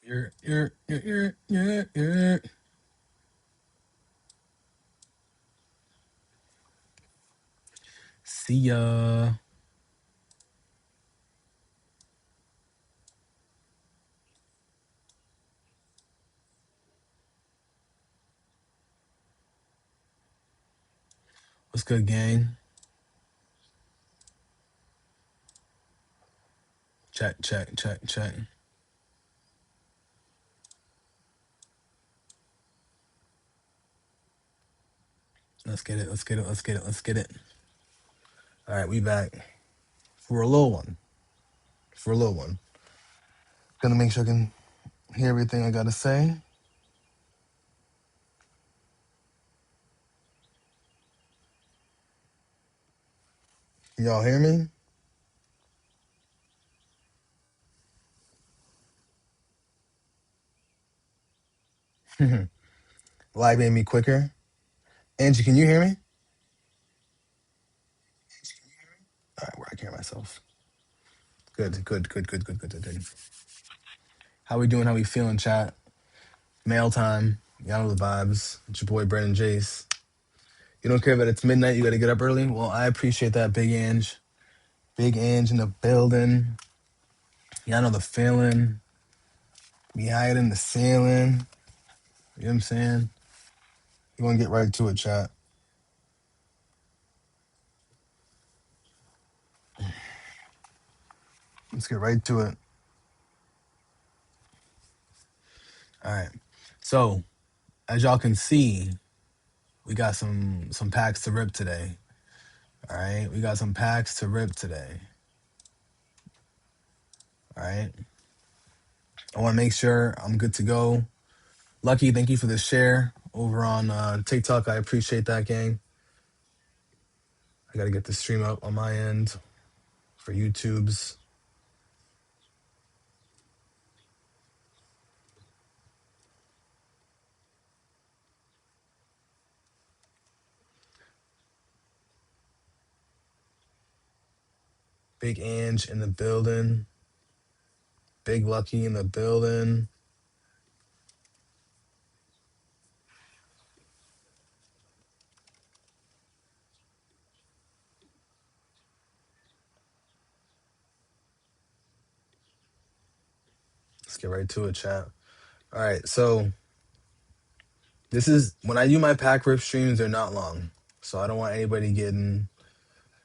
you're. See ya. What's good, gang? Check, check, check, check. Let's get it. Let's get it. Let's get it. Let's get it. All right, we back for a little one. For a little one. Gonna make sure I can hear everything I gotta say. Y'all hear me? Live made me quicker. Angie, can you hear me? All right, where I can hear myself. Good, good, good, good, good, good, good, good. How we doing? How we feeling, chat? Mail time. Y'all know the vibes. It's your boy Brandon Jeice. You don't care that it's midnight. You got to get up early. Well, I appreciate that, Big Ange. Big Ange in the building. Y'all know the feeling. Be higher than the ceiling. You know what I'm saying? You want to get right to it, chat. Let's get right to it. All right. So, as y'all can see, we got some packs to rip today. All right. We got some packs to rip today. All right. I want to make sure I'm good to go. Lucky, thank you for the share over on TikTok. I appreciate that, gang. I got to get the stream up on my end for YouTube's. Big Ange in the building. Big Lucky in the building. Let's get right to it, chat. All right, so this is when I do my pack rip streams, they're not long. So I don't want anybody getting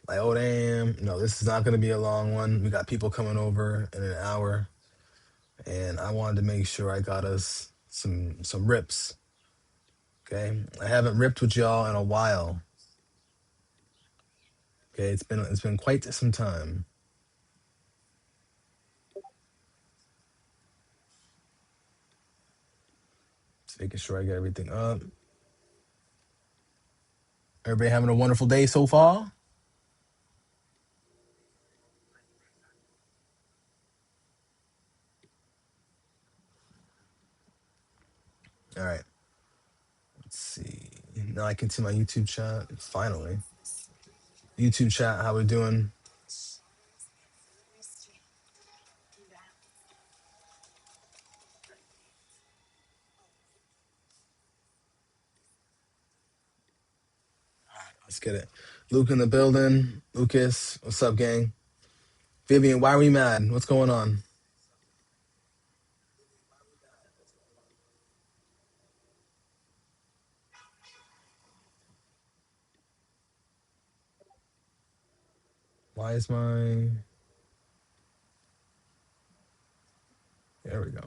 like, oh damn. No, this is not gonna be a long one. We got people coming over in an hour. And I wanted to make sure I got us some rips. Okay. I haven't ripped with y'all in a while. Okay, it's been quite some time. Just making sure I get everything up. Everybody having a wonderful day so far? All right. Let's see. Now I can see my YouTube chat. Finally. YouTube chat, how we doing? Let's get it. Luke in the building. Lucas, what's up, gang? Vivian, why are we mad? What's going on? Why is my... There we go.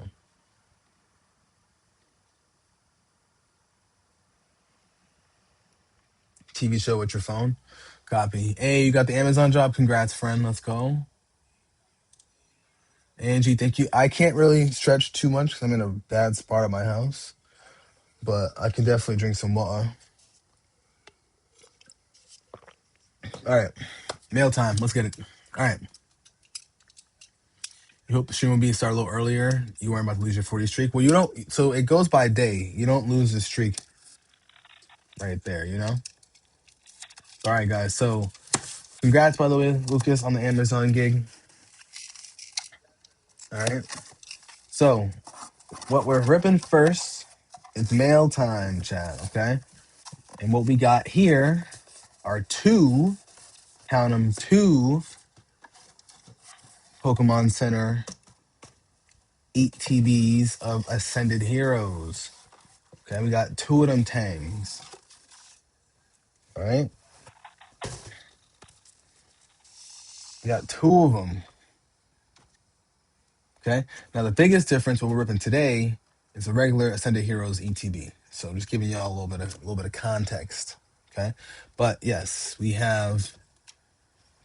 TV show with your phone. Copy. Hey, you got the Amazon job. Congrats, friend. Let's go. Angie, thank you. I can't really stretch too much because I'm in a bad spot at my house, but I can definitely drink some water. All right. Mail time. Let's get it. All right. You hope the stream will be start a little earlier. You weren't about to lose your 40 streak. Well, you don't. So it goes by day. You don't lose the streak right there, you know? All right, guys. So congrats, by the way, Lucas, on the Amazon gig. All right. So what we're ripping first is mail time, chat, okay? And what we got here are two, count them, two Pokemon Center ETBs of Ascended Heroes. Okay, we got two of them tangs. All right? We got two of them. Okay? Now, the biggest difference, what we're ripping today, is a regular Ascended Heroes ETB. So I'm just giving y'all a little bit of context. Okay? But yes, we have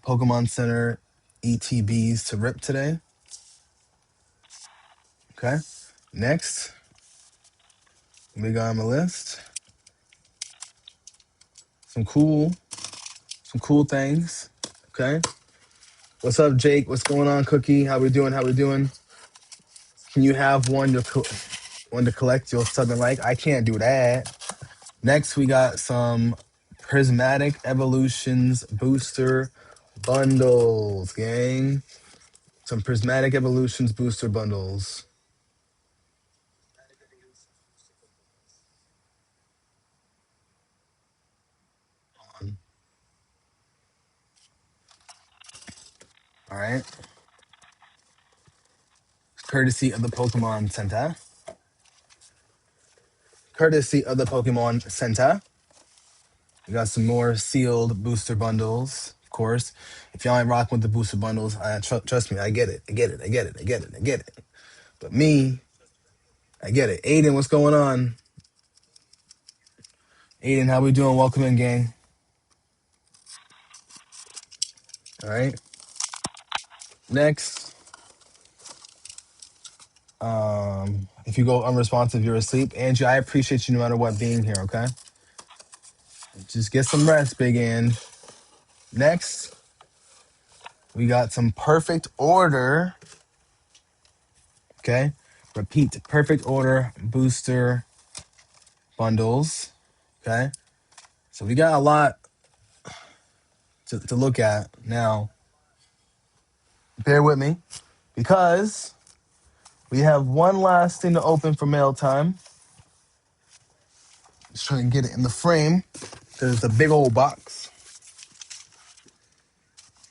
Pokemon Center ETBs to rip today. Okay? Next, we got on the list some cool things. Okay? What's up, Jake? What's going on, Cookie? How we doing? How we doing? Can you have one to collect your Southern like? I can't do that. Next, we got some Prismatic Evolutions booster bundles, gang. Some Prismatic Evolutions booster bundles. All right. Courtesy of the Pokemon Center. Courtesy of the Pokemon Center. We got some more sealed booster bundles, of course. If y'all ain't rocking with the booster bundles, trust me, I get it. I get it. I get it. I get it. I get it. But me, I get it. Aiden, what's going on? Aiden, how we doing? Welcome in, gang. All right. Next, if you go unresponsive, you're asleep. Angie, I appreciate you no matter what being here, okay? Just get some rest, Big Ann. Next, we got some perfect order. Okay. Repeat, perfect order booster bundles. Okay. So we got a lot to look at now. Bear with me because we have one last thing to open for mail time. Just trying to get it in the frame. There's a big old box.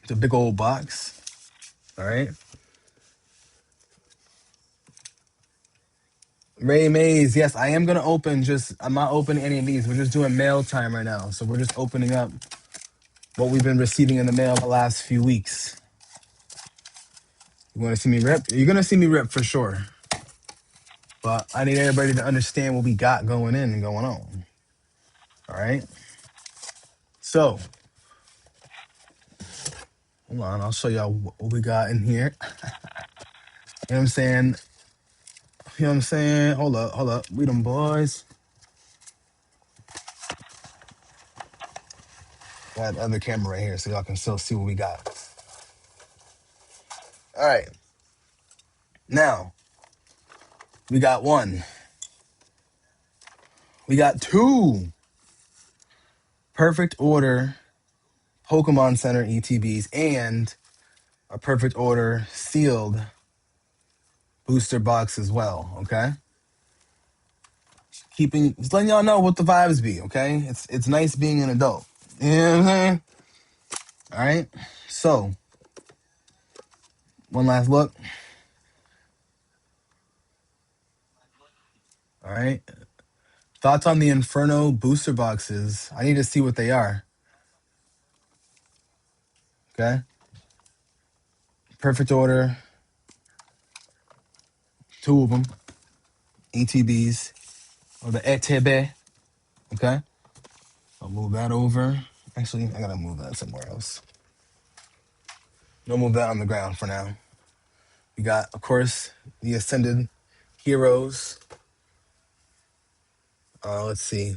It's a big old box. All right. Ray Mays, yes, I am gonna open. I'm not opening any of these. We're just doing mail time right now. So we're just opening up what we've been receiving in the mail the last few weeks. You wanna see me rip? You're gonna see me rip for sure. But I need everybody to understand what we got going in and going on. All right. So hold on, I'll show y'all what we got in here. You know what I'm saying? You know what I'm saying? Hold up. We them boys. Got the other camera right here so y'all can still see what we got. All right. Now, we got one. We got two perfect order Pokemon Center ETBs and a perfect order sealed booster box as well, okay? Just letting y'all know what the vibes be, okay? It's nice being an adult. You know what I'm saying? All right. So, one last look. All right. Thoughts on the Inferno booster boxes? I need to see what they are. Okay. Perfect order. Two of them. ETBs. Or the ETB. Okay. I'll move that over. Actually, I gotta move that somewhere else. No, move that on the ground for now. We got, of course, the Ascended Heroes. Let's see.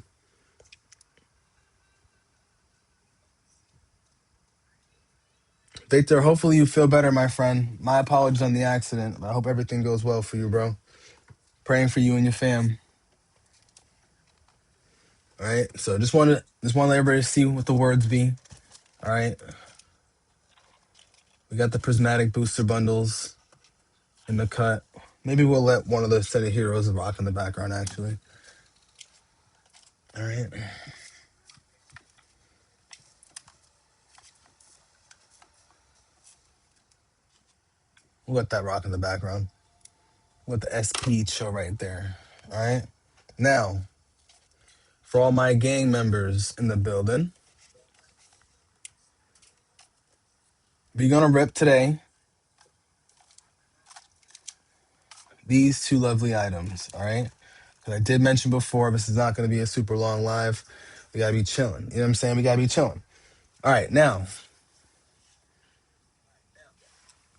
Victor, hopefully you feel better, my friend. My apologies on the accident. I hope everything goes well for you, bro. Praying for you and your fam. All right. So just want to let everybody see what the words be. All right. We got the prismatic booster bundles in the cut. Maybe we'll let one of the set of heroes rock in the background, actually. All right. We'll let that rock in the background. We'll let the SP show right there. All right. Now, for all my gang members in the building, we're going to rip today these two lovely items. All right. Because I did mention before, this is not going to be a super long live. We got to be chilling. You know what I'm saying? We got to be chilling. All right. Now,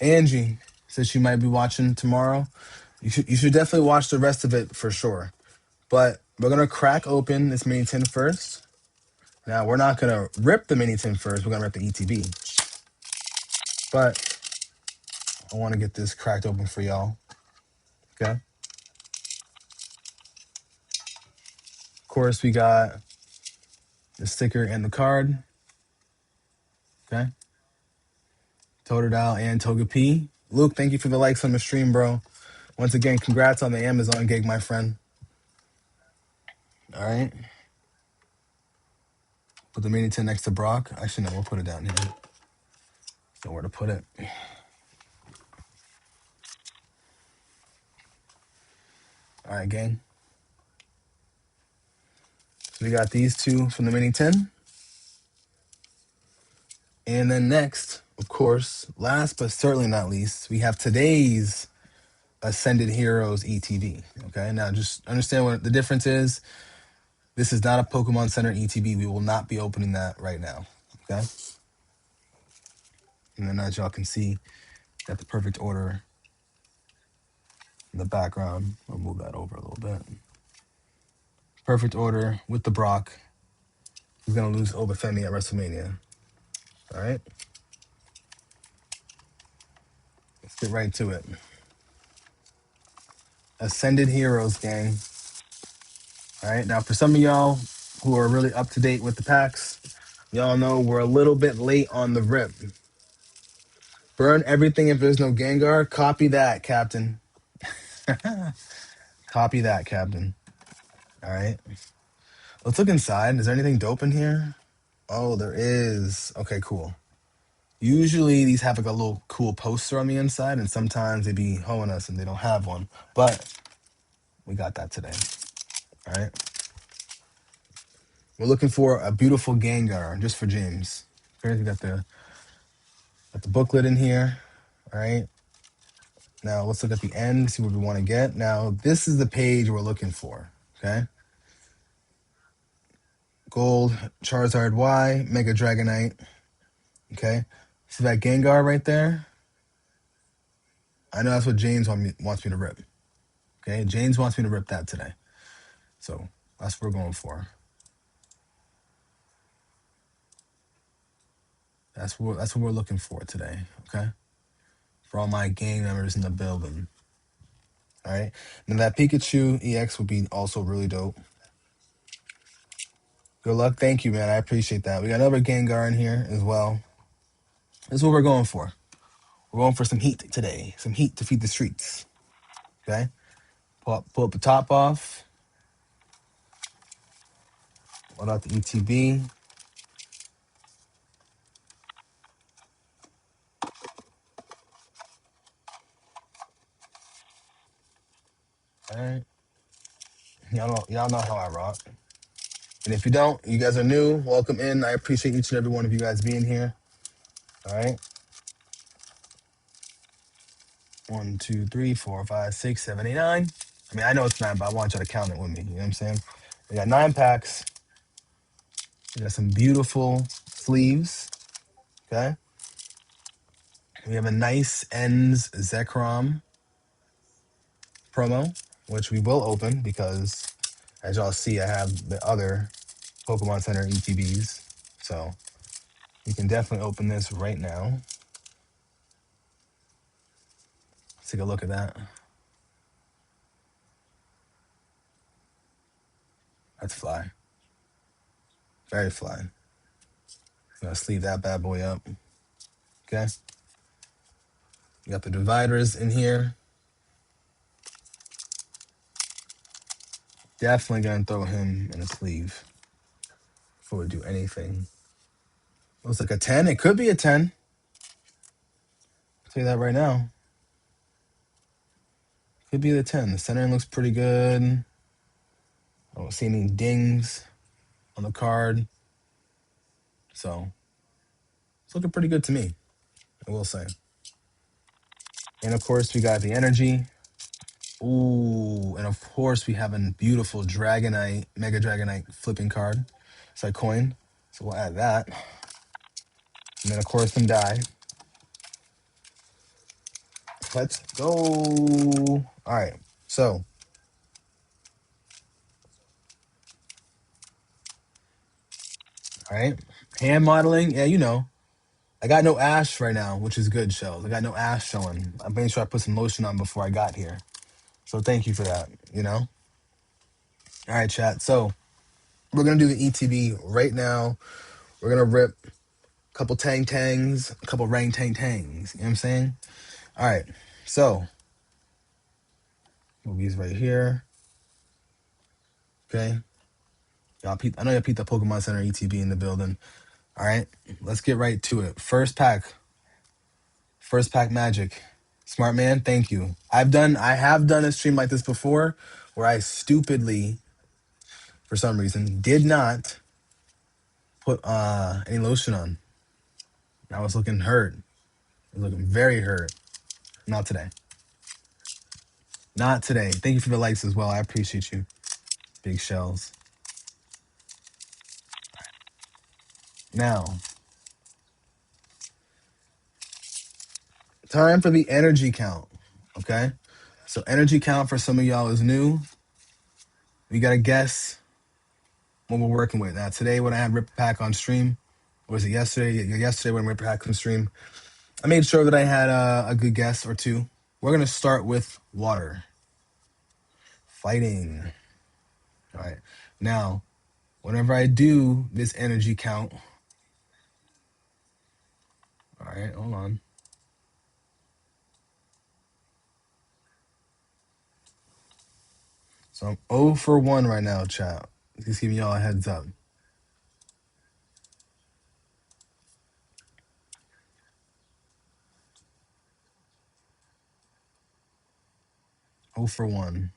Angie says she might be watching tomorrow. You should definitely watch the rest of it for sure. But we're gonna crack open this mini tin first. Now we're not gonna rip the mini tin first. We're gonna rip the ETB. But I want to get this cracked open for y'all. Okay. Of course, we got the sticker and the card. Okay. Totodile and Toga P. Luke, thank you for the likes on the stream, bro. Once again, congrats on the Amazon gig, my friend. All right. Put the mini tin next to Brock. Actually, no, we'll put it down here. Know where to put it. All right, gang. So we got these two from the mini tin. And then next, of course, last but certainly not least, we have today's Ascended Heroes ETB. Okay, now just understand what the difference is. This is not a Pokemon Center ETB. We will not be opening that right now. Okay. And then as y'all can see, got the perfect order in the background. I'll move that over a little bit. Perfect order with the Brock. He's gonna lose Obafemi at WrestleMania. All right. Let's get right to it. Ascended Heroes, gang. All right. Now, for some of y'all who are really up to date with the packs, y'all know we're a little bit late on the rip. Burn everything if there's no Gengar. Copy that, Captain. Copy that, Captain. All right. Let's look inside. Is there anything dope in here? Oh, there is. Okay, cool. Usually these have like a little cool poster on the inside, and sometimes they be hoeing us and they don't have one. But we got that today. All right. We're looking for a beautiful Gengar just for James. Okay, we got the booklet in here. All right. Now let's look at the end, see what we want to get. Now, this is the page we're looking for. Okay. Gold, Charizard Y, Mega Dragonite. Okay. See that Gengar right there? I know that's what James wants me to rip. Okay. James wants me to rip that today. So that's what we're going for. That's what we're looking for today. Okay. For all my gang members in the building. All right. Now that Pikachu EX would be also really dope. Good luck. Thank you, man. I appreciate that. We got another Gengar in here as well. This is what we're going for. We're going for some heat today. Some heat to feed the streets. Okay? Pull up the top off. Pull out the ETB. All right. Y'all know how I rock. And if you don't, you guys are new. Welcome in. I appreciate each and every one of you guys being here. All right. 1, 2, 3, 4, 5, 6, 7, 8, 9. I mean, I know it's 9, but I want you to count it with me. You know what I'm saying? We got 9 packs. We got some beautiful sleeves. Okay. We have a nice Ends Zekrom promo, which we will open because, as y'all see, I have the other Pokemon Center ETBs. So we can definitely open this right now. Let's take a look at that. That's fly. Very fly. Gonna sleeve that bad boy up. Okay. We got the dividers in here. Definitely gonna throw him in a sleeve before we do anything. Looks like a 10. It could be a 10. I'll tell you that right now. Could be the 10. The centering looks pretty good. I don't see any dings on the card. So it's looking pretty good to me, I will say. And of course, we got the energy. Ooh, and of course, we have a beautiful Dragonite, Mega Dragonite flipping card. It's like coin. So we'll add that. And then, of course, some die. Let's go. All right. So, all right. Hand modeling. Yeah, you know. I got no ash right now, which is good, Shells. I got no ash showing. I made sure I put some lotion on before I got here. So thank you for that, you know? All right, chat. So we're going to do the ETB right now. We're going to rip a couple Tang Tangs, a couple Rang Tang Tangs. You know what I'm saying? All right. So movies right here. Okay. I know y'all peeped the Pokemon Center ETB in the building. All right. Let's get right to it. First pack. First pack magic. Smart man, thank you. I have done a stream like this before where I stupidly, for some reason, did not put any lotion on. I was looking hurt. I was looking very hurt. Not today. Not today. Thank you for the likes as well. I appreciate you. Big shells. Now, time for the energy count. Okay? So energy count for some of y'all is new. We gotta guess what we're working with. Now today when I had Rip Pack on stream, or was it yesterday? Yesterday when Rip Pack on stream, I made sure that I had a good guess or two. We're gonna start with water. Fighting. All right. Now, whenever I do this energy count, all right, hold on. So I'm 0 for 1 right now, chat. Just giving y'all a heads up. Oh for 1.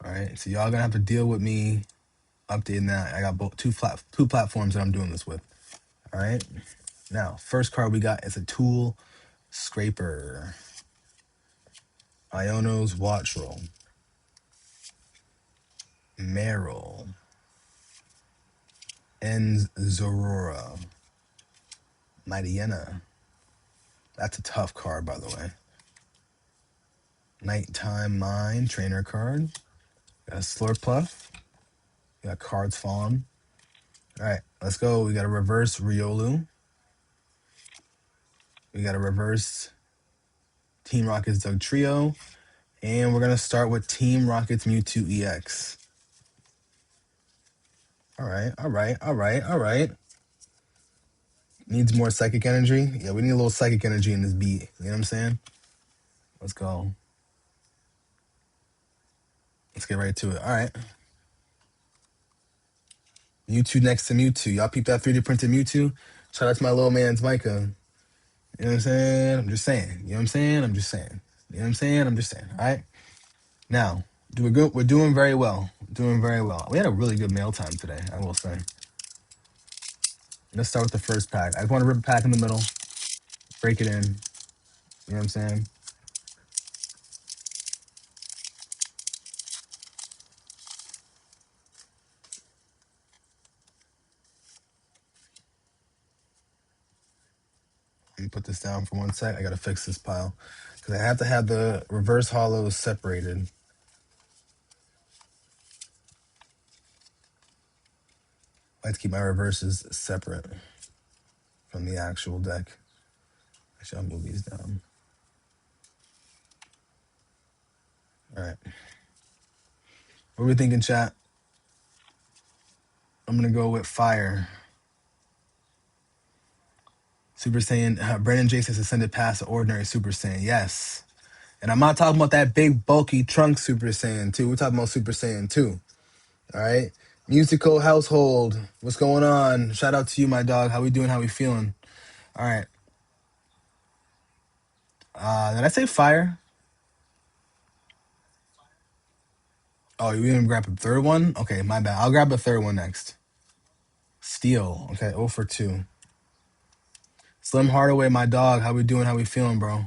All right. So y'all gonna have to deal with me updating that. I got both two platforms that I'm doing this with. All right. Now, first card we got is a Tool Scraper. Iono's Watch Roll. Meryl. Enz Zorora. Mightyena. That's a tough card, by the way. Nighttime Mine, trainer card. Got a Slurpuff. Got cards falling. All right, let's go. We got a reverse Riolu. We got a reverse Team Rocket's Doug Trio. And we're going to start with Team Rocket's Mewtwo EX. All right, all right, all right, all right. Needs more psychic energy. Yeah, we need a little psychic energy in this beat. You know what I'm saying? Let's go. Let's get right to it. All right. Mewtwo next to Mewtwo. Y'all peep that 3D printed Mewtwo? Shout out to my little man's Micah. You know what I'm saying? I'm just saying. You know what I'm saying? I'm just saying. You know what I'm saying? I'm just saying. All right. Now, we're doing very well. Doing very well. We had a really good mail time today, I will say. Let's start with the first pack. I just want to rip a pack in the middle, break it in. You know what I'm saying? Let me put this down for 1 sec. I gotta fix this pile because I have to have the reverse hollows separated. I like to keep my reverses separate from the actual deck. Actually, I'll move these down. All right. What are we thinking, chat? I'm gonna go with fire. Super Saiyan. Brandon Jeice has ascended past the ordinary Super Saiyan. Yes. And I'm not talking about that big, bulky trunk Super Saiyan 2. We're talking about Super Saiyan 2. All right? Musical household. What's going on? Shout out to you, my dog. How we doing? How we feeling? All right. Did I say fire? Oh, you didn't grab a third one? Okay, my bad. I'll grab a third one next. Steel. Okay, 0 for 2. Slim Hardaway, my dog. How we doing? How we feeling, bro?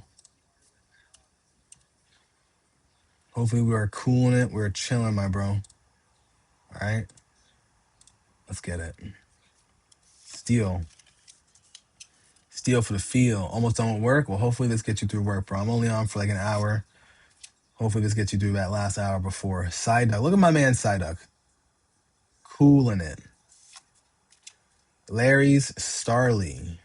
Hopefully we are cooling it. We're chilling, my bro. All right. Let's get it. Steel. Steel for the field. Almost done with work. Well, hopefully this gets you through work, bro. I'm only on for like an hour. Hopefully this gets you through that last hour before. Psyduck. Look at my man Psyduck. Cooling it. Larry's Starly.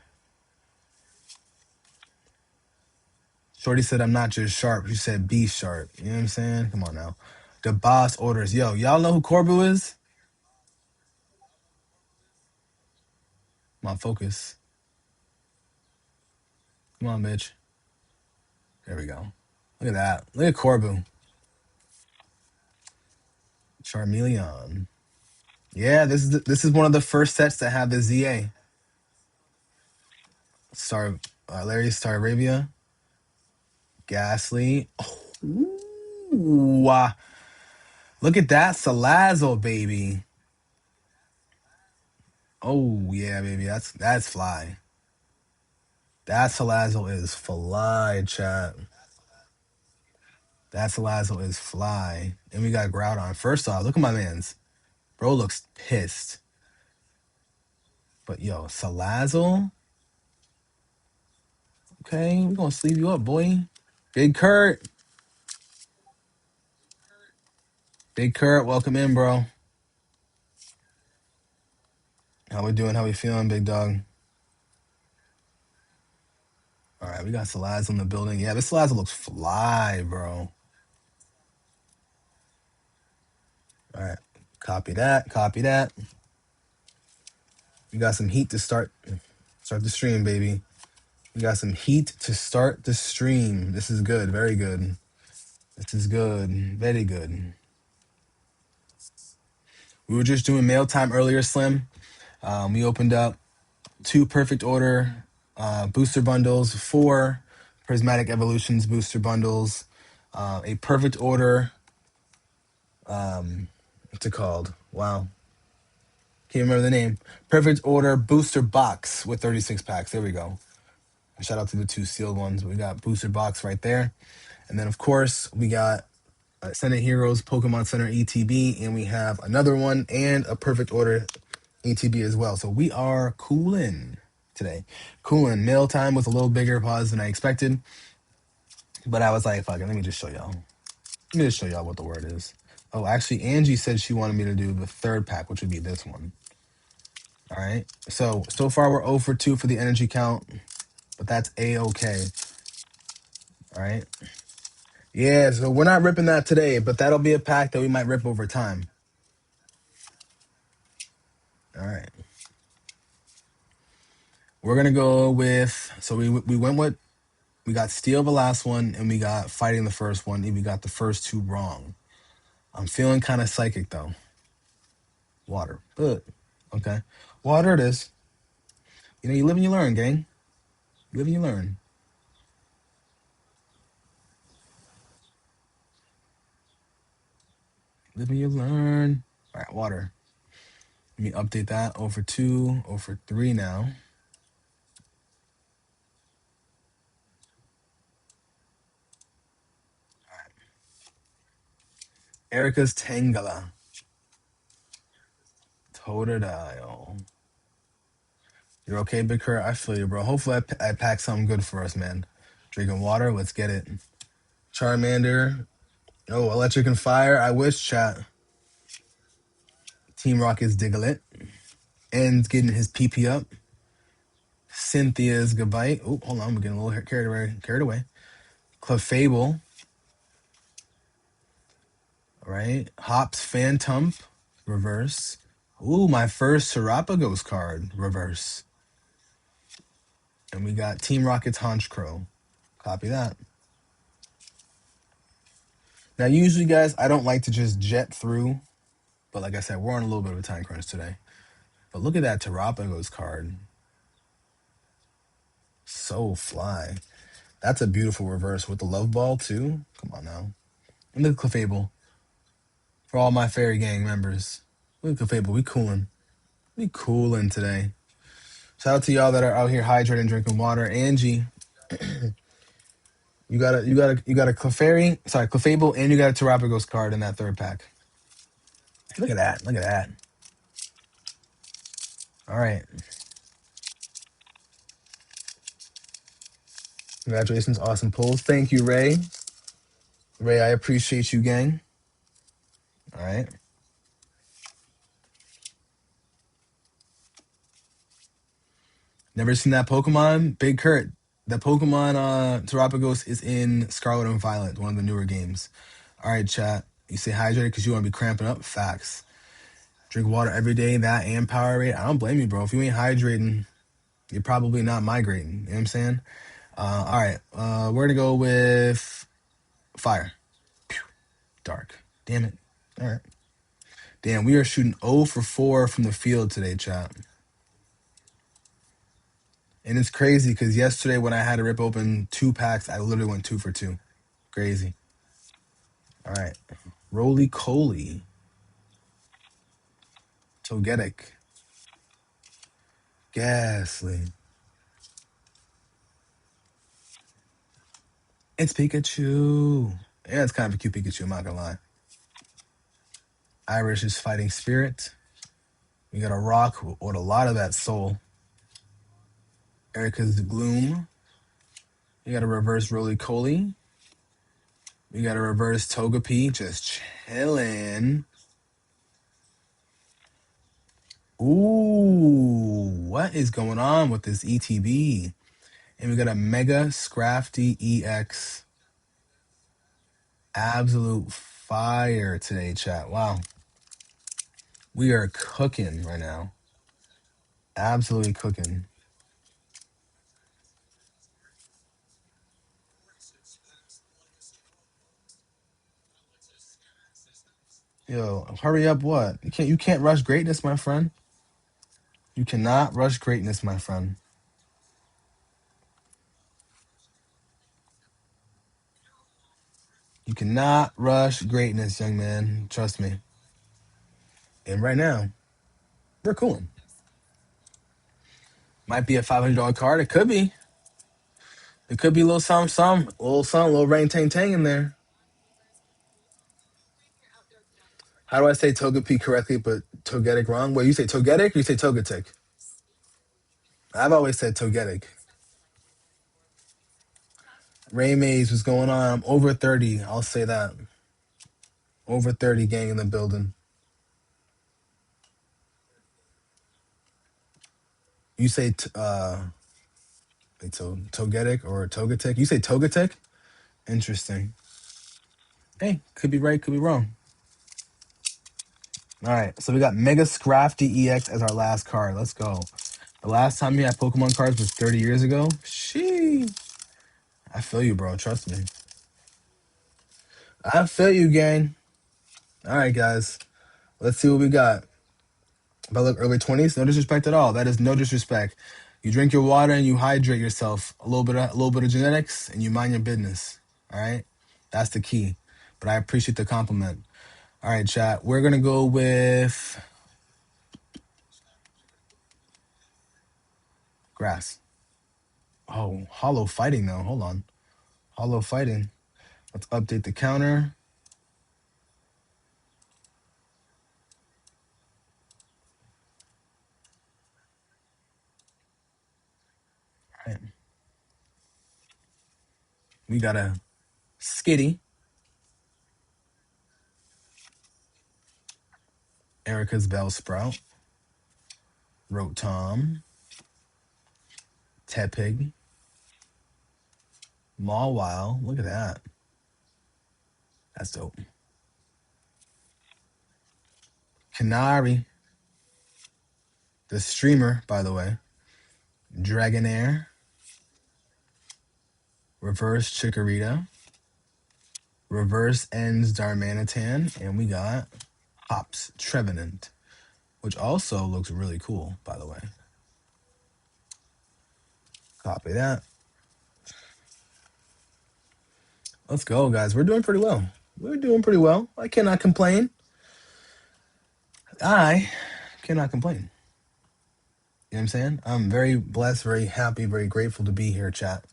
Shorty said I'm not just sharp. You said be sharp. You know what I'm saying? Come on now. The boss orders. Yo, y'all know who Corbu is? Come on, focus. Come on, bitch. There we go. Look at that. Look at Corbu. Charmeleon. Yeah, this is one of the first sets that have the ZA. Larry Star Arabia. Ghastly. Oh, ooh, look at that Salazzle, baby. Oh yeah, baby. That's fly. That Salazzle is fly, chat. That Salazzle is fly. And we got Groudon. First off, look at my man's. Bro looks pissed. But yo, Salazzle. Okay, we're gonna sleeve you up, boy. Big Kurt. Big Kurt, welcome in, bro. How we doing? How we feeling, big dog? All right, we got Salazzle in the building. Yeah, this Salazzle looks fly, bro. All right, copy that. Copy that. We got some heat to start the stream, baby. We got some heat to start the stream. This is good. Very good. This is good. Very good. We were just doing mail time earlier, Slim. We opened up 2 perfect order booster bundles, 4 prismatic evolutions booster bundles, a perfect order. What's it called? Wow. Can't remember the name. Perfect order booster box with 36 packs. There we go. Shout out to the 2 sealed ones. We got booster box right there. And then, of course, we got Senate Heroes, Pokemon Center ETB, and we have another one and a perfect order ETB as well. So we are cooling today. Cooling. Mail time was a little bigger pause than I expected. But I was like, fuck it, let me just show y'all. Let me just show y'all what the word is. Oh, actually, Angie said she wanted me to do the 3rd pack, which would be this one. All right. So far we're 0 for 2 for the energy count, but that's A-okay. All right. Yeah, so we're not ripping that today, but that'll be a pack that we might rip over time. All right. We're going to go with, so we went with, we got Steel the last one, and we got Fighting the first one, and we got the first 2 wrong. I'm feeling kind of psychic, though. Water. Good. Okay. Water it is. You know, you live and you learn, gang. You live and you learn. Live and you learn. All right, water. Let me update that. 0 for 2, 0 for 3 now. All right. Erica's Tangela. Totodile. You're okay, Big Kurt? I feel you, bro. Hopefully I pack something good for us, man. Drinking water. Let's get it. Charmander. Oh, Electric and Fire. I wish, chat. Team Rocket's Diglett. And getting his PP up. Cynthia's Gabite. Oh, hold on. I'm getting a little carried away. Clefable. All right. Hops Phantom. Reverse. Ooh, my first Serapagos card. Reverse. And we got Team Rocket's Honchkrow. Copy that. Now, usually, guys, I don't like to just jet through, but like I said, we're on a little bit of a time crunch today. But look at that Terapagos card. So fly. That's a beautiful reverse with the love ball, too. Come on now. And look at Clefable. For all my fairy gang members. Look at Clefable. We cooling. We cooling today. Shout out to y'all that are out here hydrating, drinking water. Angie, you got a Clefable, and you got a Terapagos card in that third pack. Look at that. Look at that. All right. Congratulations. Awesome pulls. Thank you, Ray. Ray, I appreciate you, gang. All right. Never seen that Pokemon? Big Kurt. The Pokemon Terapagos is in Scarlet and Violet, one of the newer games. All right, chat. You say hydrated because you want to be cramping up? Facts. Drink water every day, that and Powerade. I don't blame you, bro. If you ain't hydrating, you're probably not migrating. You know what I'm saying? All right. We're going to go with fire. Pew. Dark. Damn it. All right. Damn, we are shooting 0 for 4 from the field today, chat. And it's crazy because yesterday when I had to rip open 2 packs, I literally went 2 for 2. Crazy. All right. Roly Coly. Togetic. Ghastly. It's Pikachu. Yeah, it's kind of a cute Pikachu, I'm not gonna lie. Irish is Fighting Spirit. We got a rock with a lot of that soul. Erica's Gloom. You got a reverse Roly Coly. We got a reverse Togepi, just chilling. Ooh, what is going on with this ETB? And we got a Mega Scrafty EX. Absolute fire today, chat. Wow. We are cooking right now. Absolutely cooking. Yo, hurry up what? You can't rush greatness, my friend. You cannot rush greatness, my friend. You cannot rush greatness, young man. Trust me. And right now, we're cooling. Might be a $500 card. It could be. It could be a little something, a little rain tang tang in there. How do I say Togepi correctly, but Togetic wrong? Wait, you say Togetic or you say Togetic? I've always said Togetic. Ray Mays, what's going on? I'm over 30. I'll say that. Over 30 gang in the building. You say Togetic or Togetic? You say Togetic? Interesting. Hey, could be right, could be wrong. All right, so we got Mega Scrafty EX as our last card. Let's go. The last time we had Pokemon cards was 30 years ago. Shee. I feel you, bro. Trust me. I feel you, gang. All right, guys. Let's see what we got. If I look early 20s, no disrespect at all. That is no disrespect. You drink your water and you hydrate yourself. A little bit of genetics, and you mind your business. All right, that's the key. But I appreciate the compliment. All right, chat. We're gonna go with grass. Oh, hollow fighting though. Hold on, hollow fighting. Let's update the counter. All right. We got a Skitty. Erica's Bellsprout. Rotom. Tepig. Mawile. Look at that. That's dope. Canary. The streamer, by the way. Dragonair. Reverse Chikorita. Reverse Ends Darmanitan, and we got Hops Trevenant, which also looks really cool, by the way. Copy that. Let's go, guys. We're doing pretty well. We're doing pretty well. I cannot complain. I cannot complain. You know what I'm saying? I'm very blessed, very happy, very grateful to be here, chat.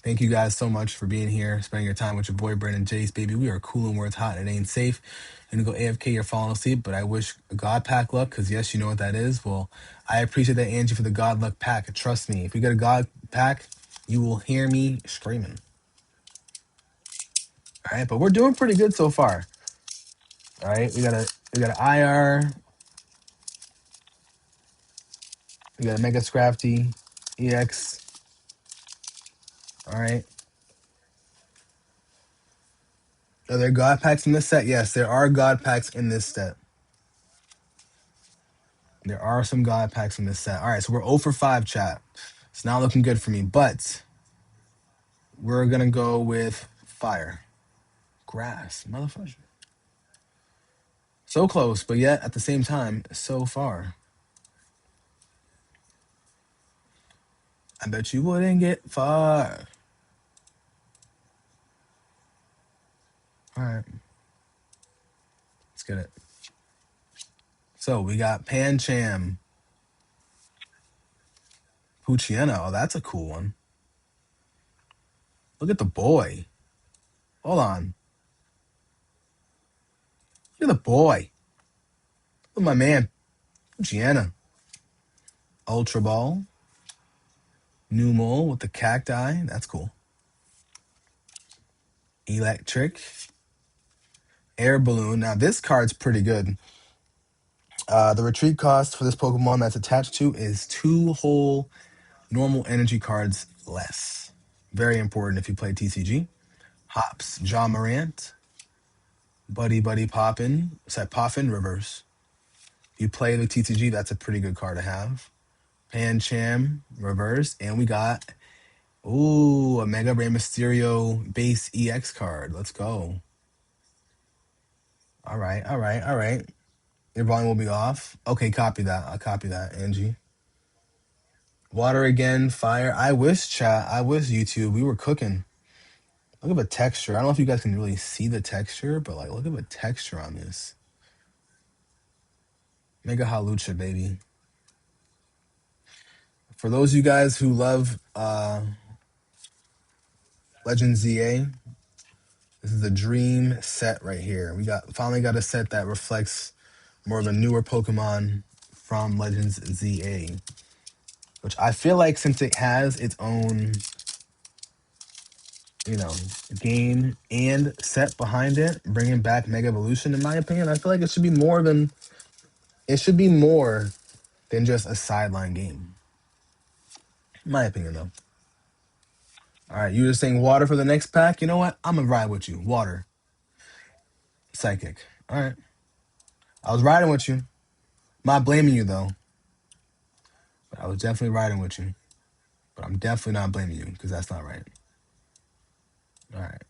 Thank you guys so much for being here, spending your time with your boy Brandon Jeice, baby. We are cool and where it's hot and it ain't safe. And to go AFK, you're falling asleep. But I wish God pack luck, because yes, you know what that is. Well, I appreciate that, Angie, for the God luck pack. Trust me, if we get a God pack, you will hear me screaming. All right, but we're doing pretty good so far. All right, we got an IR, we got a Mega Scrafty, EX. All right. Are there God packs in this set? Yes, there are God packs in this set. There are some God packs in this set. All right, so we're 0 for 5, chat. It's not looking good for me, but we're going to go with fire. Grass, motherfucker. So close, but yet at the same time, so far. I bet you wouldn't get far. All right. Let's get it. So we got Pancham. Puchiena. Oh, that's a cool one. Look at the boy. Hold on. Look at the boy. Look at my man. Puchiena. Ultra Ball. Numel with the cacti. That's cool. Electric. Air Balloon. Now, this card's pretty good. The retreat cost for this Pokemon that's attached to is 2 whole normal energy cards less. Very important if you play TCG. Hops, John Morant, Buddy Poppin, Poffin, reverse. If you play the TCG, that's a pretty good card to have. Pancham, reverse. And we got, a Mega Rey Mysterio base EX card. Let's go. All right. Your volume will be off. Okay, copy that. I'll copy that, Angie. Water again, fire. I wish, chat. I wish, YouTube. We were cooking. Look at the texture. I don't know if you guys can really see the texture, but like, look at the texture on this. Mega Halucha, baby. For those of you guys who love Legend ZA, this is the dream set right here. We finally got a set that reflects more of a newer Pokemon from Legends ZA, which I feel like since it has its own, game and set behind it, bringing back Mega Evolution, in my opinion, I feel like it should be more than just a sideline game. In my opinion, though. All right, you were saying water for the next pack. You know what? I'm gonna ride with you. Water, psychic. All right, I was riding with you. Not blaming you though, but I was definitely riding with you. But I'm definitely not blaming you because that's not right. All right.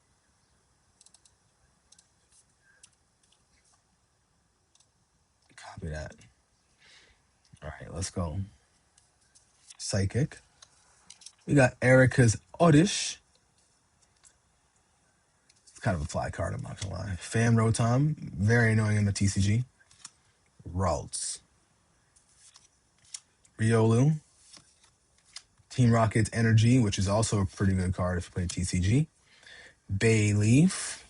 Copy that. All right, let's go. Psychic. We got Erica's Oddish. It's kind of a fly card, I'm not gonna lie. Fam Rotom, very annoying in the TCG. Ralts. Riolu. Team Rocket's Energy, which is also a pretty good card if you play TCG. Bayleaf.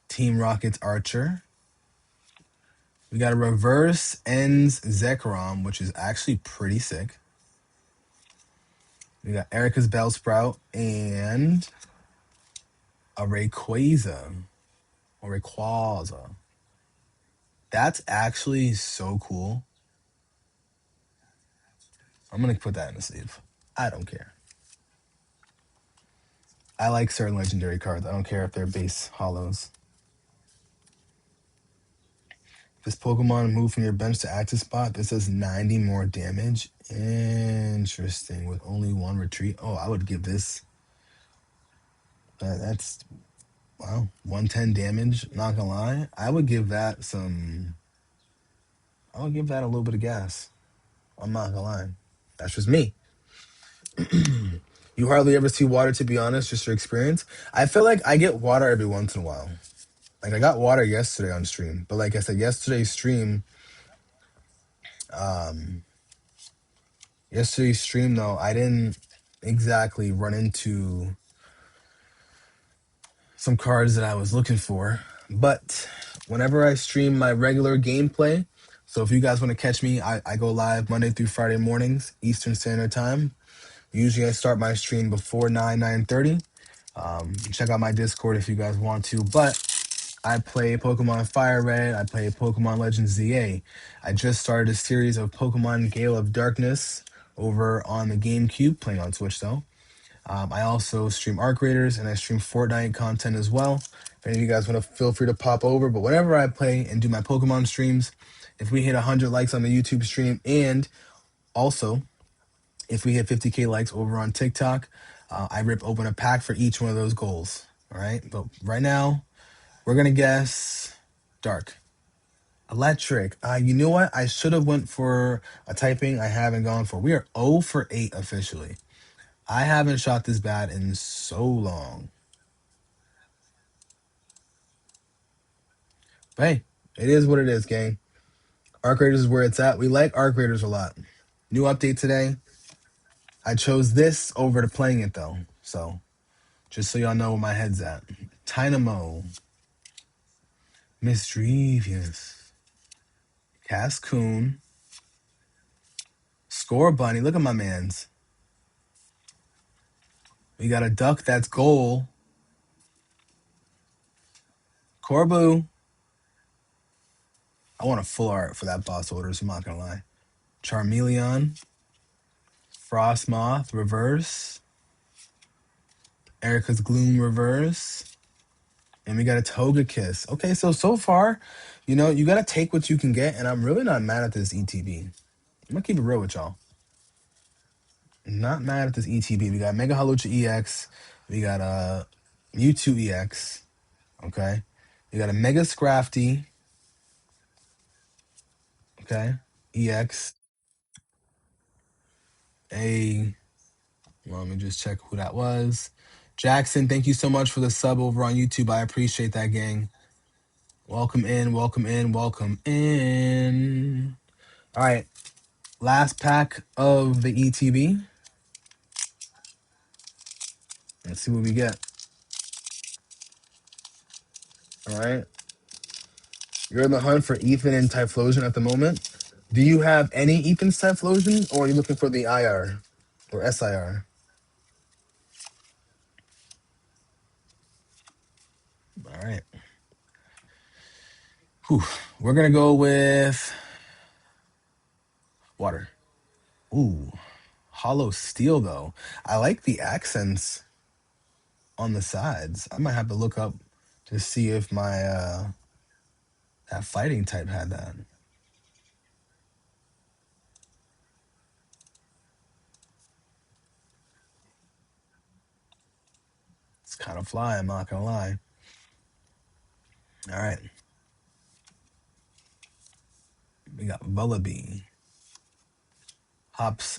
Team Rocket's Archer. We got a Reverse Ends Zekrom, which is actually pretty sick. We got Erica's Bellsprout and a Rayquaza. Or Rayquaza. That's actually so cool. I'm going to put that in the sleeve. I don't care. I like certain legendary cards. I don't care if they're base hollows. This Pokemon moved from your bench to active spot. This does 90 more damage. Interesting. With only 1 retreat. Oh, I would give this. That's Wow, 110 damage. Not gonna lie, I would give that some. I would give that a little bit of gas. I'm not gonna lie. That's just me. You hardly ever see water, to be honest. Just your experience. I feel like I get water every once in a while. Like I got water yesterday on stream, but like I said, um, yesterday's stream though, I didn't exactly run into some cards that I was looking for. But whenever I stream my regular gameplay, so if you guys want to catch me, I go live Monday through Friday mornings, Eastern Standard Time. Usually I start my stream before 9:30. Check out my Discord if you guys want to. But I play Pokemon Fire Red. I play Pokemon Legends ZA. I just started a series of Pokemon Gale of Darkness over on the GameCube, playing on Switch though. I also stream Arc Raiders and I stream Fortnite content as well. If any of you guys want to, feel free to pop over. But whenever I play and do my Pokemon streams, if we hit 100 likes on the YouTube stream, and also if we hit 50K likes over on TikTok, I rip open a pack for each one of those goals. All right. But right now, we're going to guess dark. Electric. You know what? I should have went for a typing. I haven't gone for. We are 0 for 8 officially. I haven't shot this bat in so long. But hey, it is what it is, gang. Arc Raiders is where it's at. We like Arc Raiders a lot. New update today. I chose this over to playing it though. So just so y'all know where my head's at. Dynamo. Mischievous. Cascoon. Score Bunny. Look at my mans. We got a duck that's goal. Corbu. I want a full art for that boss order, so I'm not gonna lie. Charmeleon. Frostmoth. Reverse. Erica's Gloom reverse. And we got a Togekiss. Okay, so far, you got to take what you can get, and I'm really not mad at this ETB. I'm going to keep it real with y'all. Not mad at this ETB. We got Mega Halocha EX. We got Mewtwo EX. Okay. We got a Mega Scrafty. Okay. EX. Let me just check who that was. Jackson, thank you so much for the sub over on YouTube. I appreciate that, gang. Welcome in, welcome in, welcome in. All right. Last pack of the ETB. Let's see what we get. All right. You're in the hunt for Ethan and Typhlosion at the moment. Do you have any Ethan's Typhlosion, or are you looking for the IR or SIR? All right. Whew. We're going to go with water. Ooh. Hollow steel, though. I like the accents on the sides. I might have to look up to see if my that fighting type had that. It's kind of fly, I'm not gonna lie. All right. We got Vullaby. Ethan's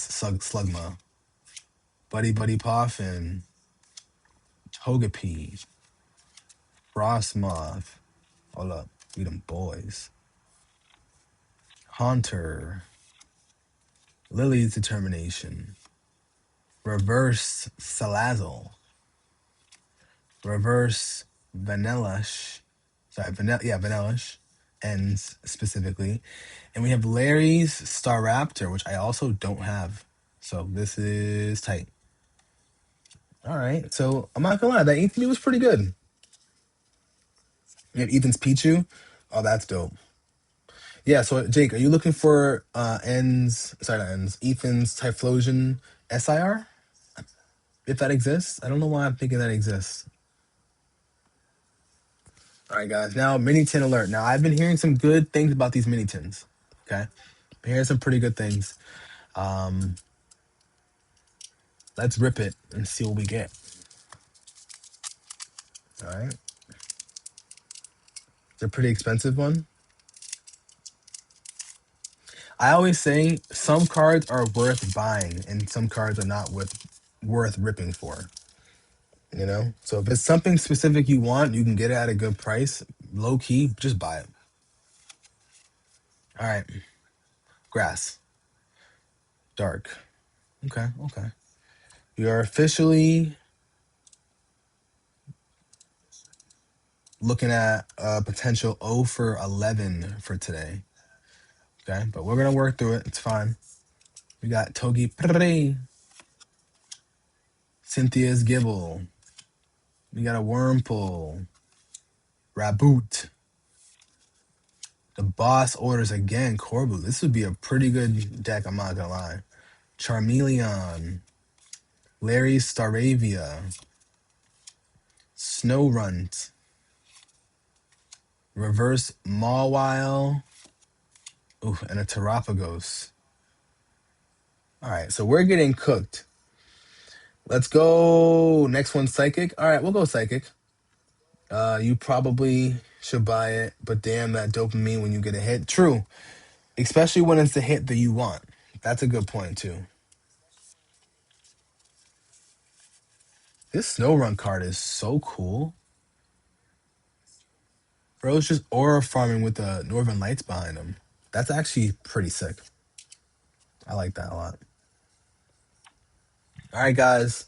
Slugma. Buddy Buddy Poffin. Togepi. Frostmoth. Hold up. We them boys. Haunter. Lily's Determination. Reverse Salazzle. Reverse Vanellish. Vanellish. Ends specifically. And we have Larry's Staraptor, which I also don't have. So this is tight. All right. So I'm not gonna lie, that ETB was pretty good. You have Ethan's Pichu. Oh, that's dope. Yeah, so Jake, are you looking for Ethan's Typhlosion SIR? If that exists? I don't know why I'm thinking that exists. All right, guys. Now, mini tin alert. Now, I've been hearing some good things about these mini tins. Okay. Been hearing some pretty good things. Let's rip it and see what we get. All right. It's a pretty expensive one. I always say some cards are worth buying and some cards are not worth ripping for. You know? So if it's something specific you want, you can get it at a good price. Low key, just buy it. All right. Grass. Dark. Okay, okay. We are officially looking at a potential 0 for 11 for today. Okay, but we're gonna work through it. It's fine. We got Togi Pre, Cynthia's Gibble. We got a Wormpull, Raboot. The boss orders again, Corbu. This would be a pretty good deck, I'm not gonna lie. Charmeleon, Larry Staravia, Snowrunt, Reverse Mawile, ooh, and a Terapagos. All right, so we're getting cooked. Let's go. Next one, Psychic. All right, we'll go Psychic. You probably should buy it, but damn that dopamine when you get a hit. True, especially when it's the hit that you want. That's a good point too. This Snow Run card is so cool. Bro's just aura farming with the Northern Lights behind him. That's actually pretty sick. I like that a lot. All right, guys.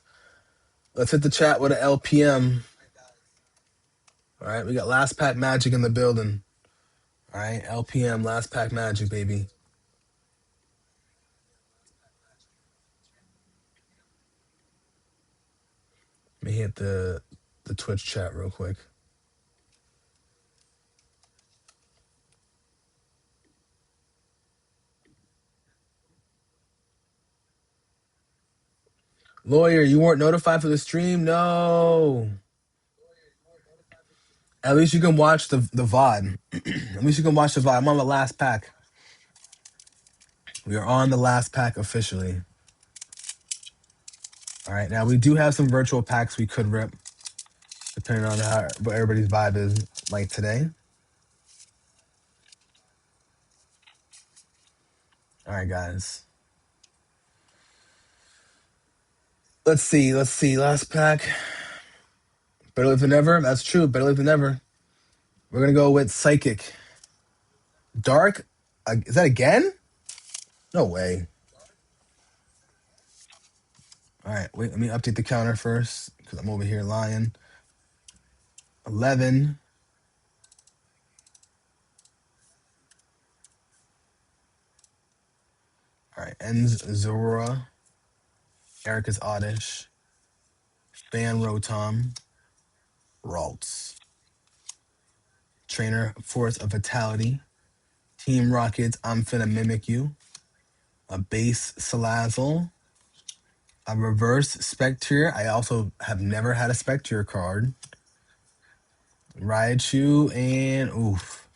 Let's hit the chat with an LPM. All right, we got last pack magic in the building. All right, LPM, last pack magic, baby. Let me hit the Twitch chat real quick. Lawyer, you weren't notified for the stream? No. At least you can watch the VOD. At least you can watch the VOD. I'm on the last pack. We are on the last pack officially. All right, now we do have some virtual packs we could rip, depending on what everybody's vibe is like today. All right, guys. Let's see. Last pack. Better late than never. That's true. Better late than never. We're gonna go with Psychic. Dark. Is that again? No way. All right, wait. Let me update the counter first because I'm over here lying. 11. All right, Ends Zora. Erica's Oddish. Fan Rotom. Ralts. Trainer Force of Vitality. Team Rockets, I'm finna mimic you. A base Salazzle. A reverse Spectre. I also have never had a Spectre card. Raichu and oof.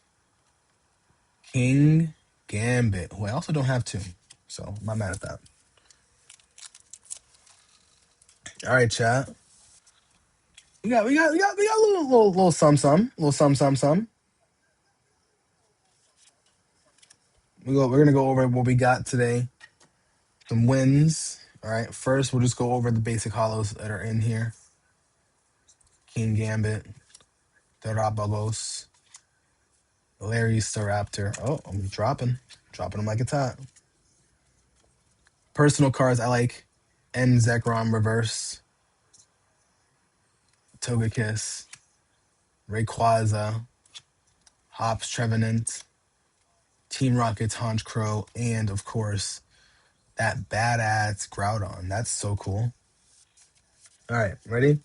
King Gambit, who I also don't have two. So I'm not mad at that. All right, chat. We got a little some. Little some. We're gonna go over what we got today. Some wins. All right. First, we'll just go over the basic hollows that are in here. King Gambit, Terapagos, Larry Staraptor. Oh, I'm dropping them like it's hot. Personal cards I like: N Zekrom Reverse, Togekiss, Rayquaza, Hops Trevenant, Team Rocket's Honchkrow, and of course that badass Groudon. That's so cool. All right, ready?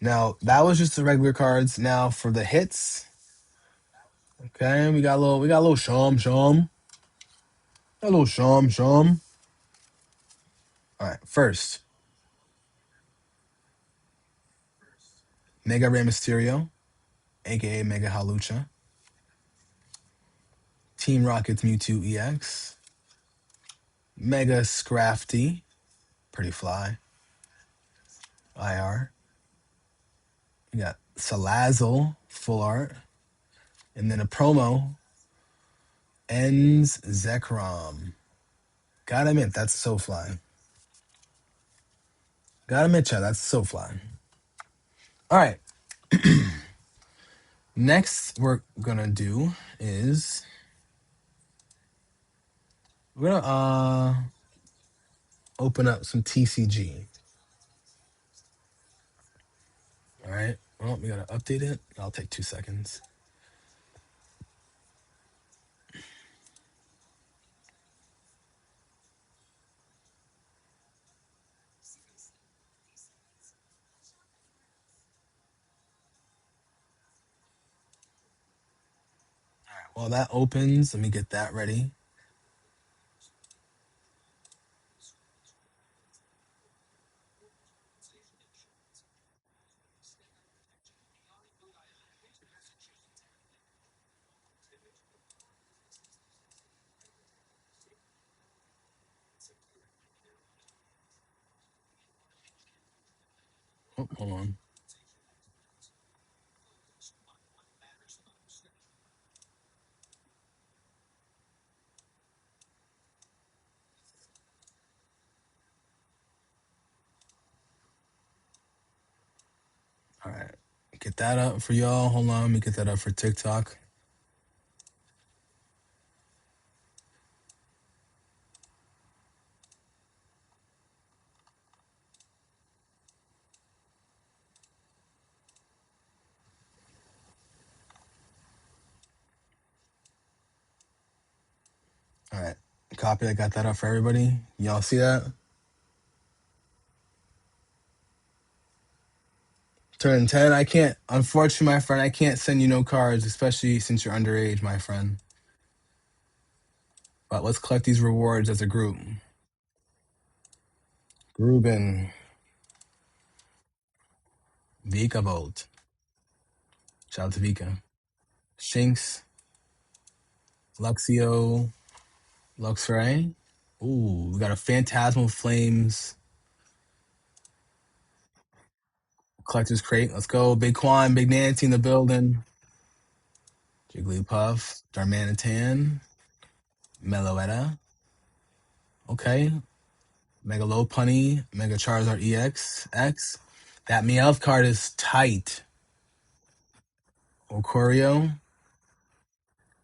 Now that was just the regular cards. Now for the hits. Okay, we got a little Shum. A little Shum. All right, first Mega Rey Mysterio, aka Mega Halucha. Team Rocket's Mewtwo EX. Mega Scrafty, pretty fly. IR. We got Salazzle, full art. And then a promo, Ends Zekrom. Gotta admit, that's so fly. Gotta admit, Chad, that's so fly. All right. Next, we're gonna do is we're gonna open up some TCG. All right. Well, we gotta update it. I'll take 2 seconds. All right. While that opens, let me get that ready. Oh, hold on. All right. Get that up for y'all. Hold on. Let me get that up for TikTok. All right. Copy. I got that up for everybody. Y'all see that? Turn 10. I can't, unfortunately, my friend, I can't send you no cards, especially since you're underage, my friend. But let's collect these rewards as a group. Gruben, Vika Volt. Shout out to Vika. Shinx, Luxio, Luxray. Ooh, we got a Phantasmal Flames Collector's Crate. Let's go. Big Quan, Big Nancy in the building. Jigglypuff, Darmanitan, Meloetta. Okay. Mega Lopunny, Mega Charizard EX. X. That Meowth card is tight. Ocorio,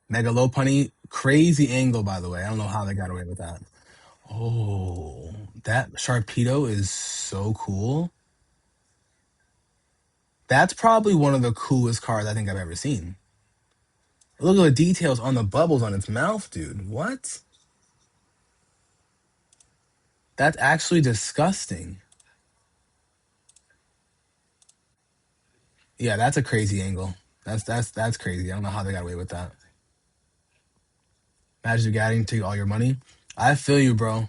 Mega Lopunny. Crazy angle, by the way. I don't know how they got away with that. Oh, that Sharpedo is so cool. That's probably one of the coolest cards I think I've ever seen. Look at the details on the bubbles on its mouth, dude. What? That's actually disgusting. Yeah, that's a crazy angle. That's crazy. I don't know how they got away with that. Imagine getting to all your money. I feel you, bro.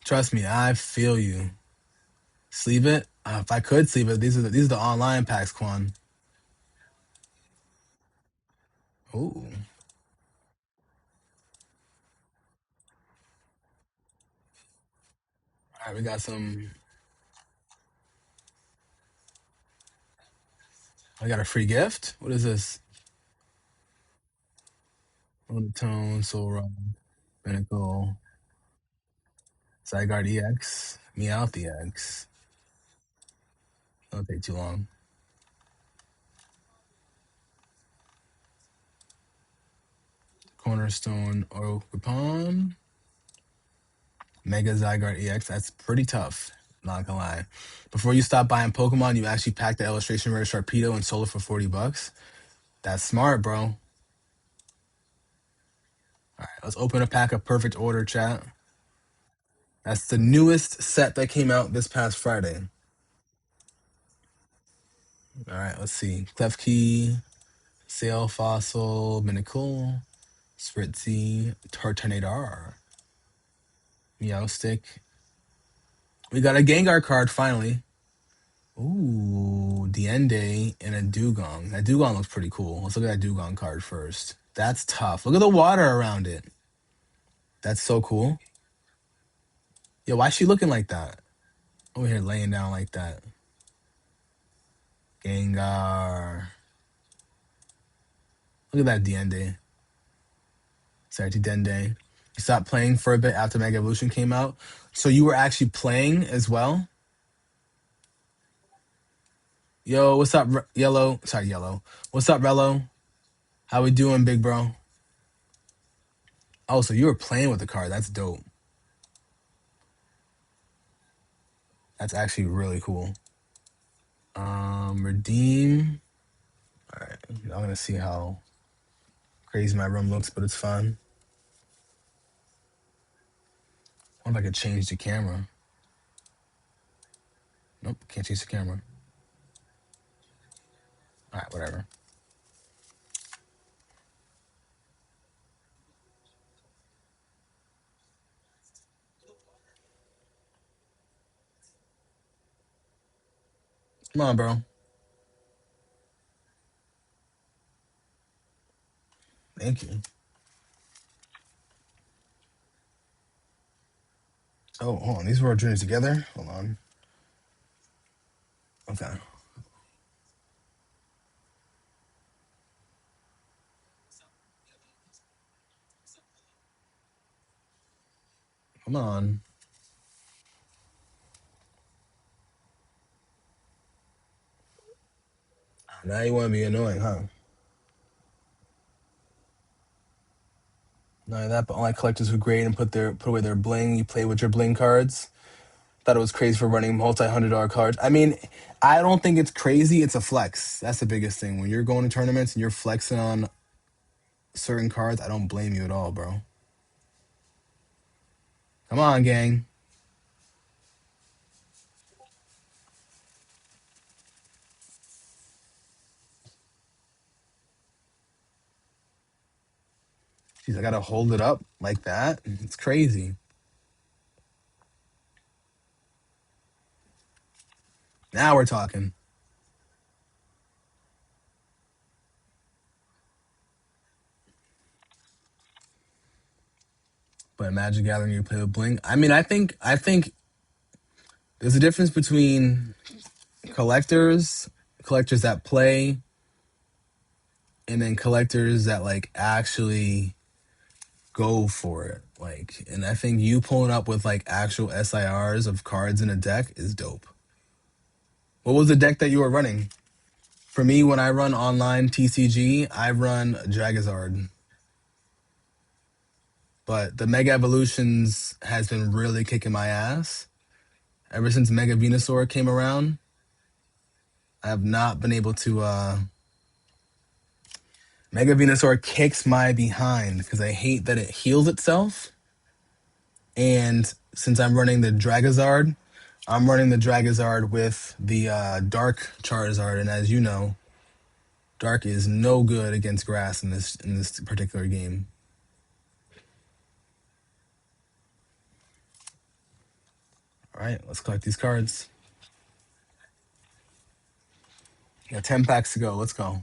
Trust me, I feel you. Sleeve it. If I could sleeve it, these are the online packs, Quan. Ooh. All right, we got some. I got a free gift. What is this? Monotone, Soul Run, Pinnacle, Zygarde EX, Meowth EX. That'll take too long. Cornerstone, Oakapon, Mega Zygarde EX. That's pretty tough. Not gonna lie. Before you stop buying Pokemon, you actually pack the illustration rare Sharpedo and sold it for $40. That's smart, bro. All right, let's open a pack of Perfect Order, chat. That's the newest set that came out this past Friday. All right, let's see. Klefki, Sail Fossil, Minicool, Spritzy, Tartanator, Meowstick. We got a Gengar card finally. Ooh, Diende and a Dugong. That Dugong looks pretty cool. Let's look at that Dugong card first. That's tough. Look at the water around it. That's so cool. Yo, why is she looking like that? Over here laying down like that. Gengar. Look at that Diende. Sorry, Dende. You stopped playing for a bit after Mega Evolution came out. So you were actually playing as well? Yo, what's up, Yellow? Sorry, Yellow. What's up, Rello? How we doing, big bro? Oh, so you were playing with the card. That's dope. That's actually really cool. Redeem. All right, I'm gonna see how crazy my room looks, but it's fun. I wonder if I could change the camera. Nope, can't change the camera. All right, whatever. Come on, bro. Thank you. Oh, hold on. These were our journeys together. Hold on. Okay. Come on. Now you want to be annoying, huh? None of that, but only collectors who grade and put away their bling. You play with your bling cards. Thought it was crazy for running multi-$100 cards. I mean, I don't think it's crazy. It's a flex. That's the biggest thing. When you're going to tournaments and you're flexing on certain cards, I don't blame you at all, bro. Come on, gang. Jeez, I gotta hold it up like that. It's crazy. Now we're talking. But Magic Gathering, you play with bling. I mean, I think there's a difference between collectors that play, and then collectors that like actually go for it. Like, and I think you pulling up with like actual SIRs of cards in a deck is dope. What was the deck that you were running? For me, when I run online TCG, I run Dragazard. But the Mega Evolutions has been really kicking my ass. Ever since Mega Venusaur came around, I have not been able to Mega Venusaur kicks my behind because I hate that it heals itself. And since I'm running the Dragazard, I'm running the Dragazard with the Dark Charizard, and as you know, Dark is no good against grass in this particular game. All right, let's collect these cards. Got 10 packs to go. Let's go.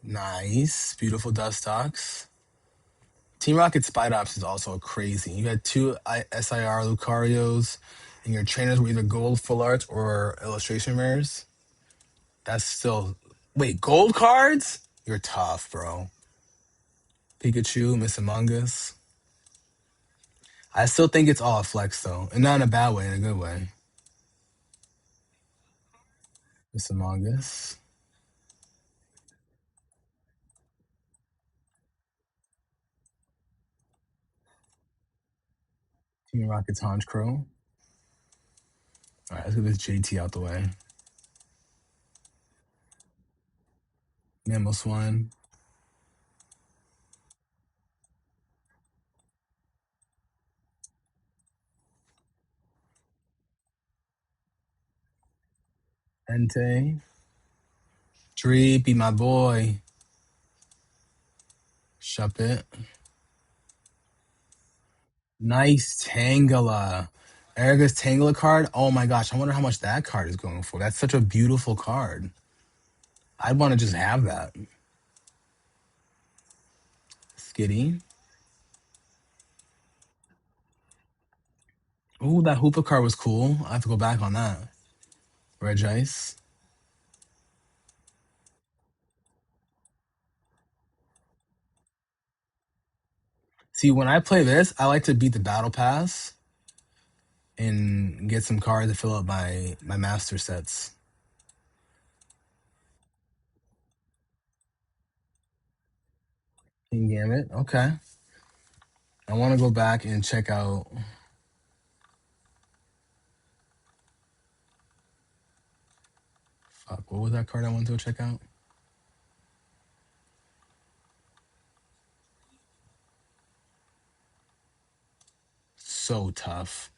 Nice, beautiful Dustox. Team Rocket Spidops is also crazy. You had two SIR Lucarios, and your trainers were either gold full arts or illustration rares. That's still wait, gold cards? You're tough, bro. Pikachu, Miss Among Us. I still think it's all a flex though, and not in a bad way, in a good way. Miss Among Us, Team Rocket's Honchkrow. All right, let's get this JT out the way. Mamoswine, Entei, Dreepy, my boy. Shuppet. Nice Tangela. Erica's Tangela card. Oh my gosh, I wonder how much that card is going for. That's such a beautiful card. I'd want to just have that. Skitty. Oh, that Hoopa card was cool. I have to go back on that. Red Jeice. See, when I play this, I like to beat the battle pass and get some cards to fill up my master sets. King Gambit. Okay. I want to go back and check out. Fuck, what was that card I wanted to go check out? So tough.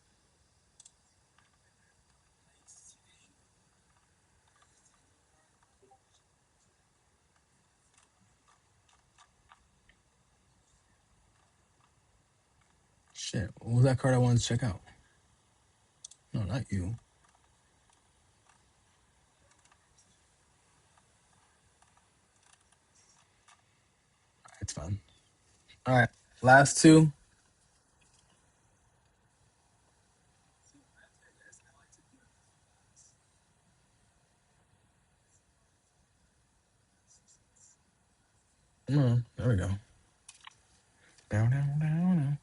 Shit, what was that card I wanted to check out? No, not you. It's fine. All right, last two. There we go. Down, down, down, down.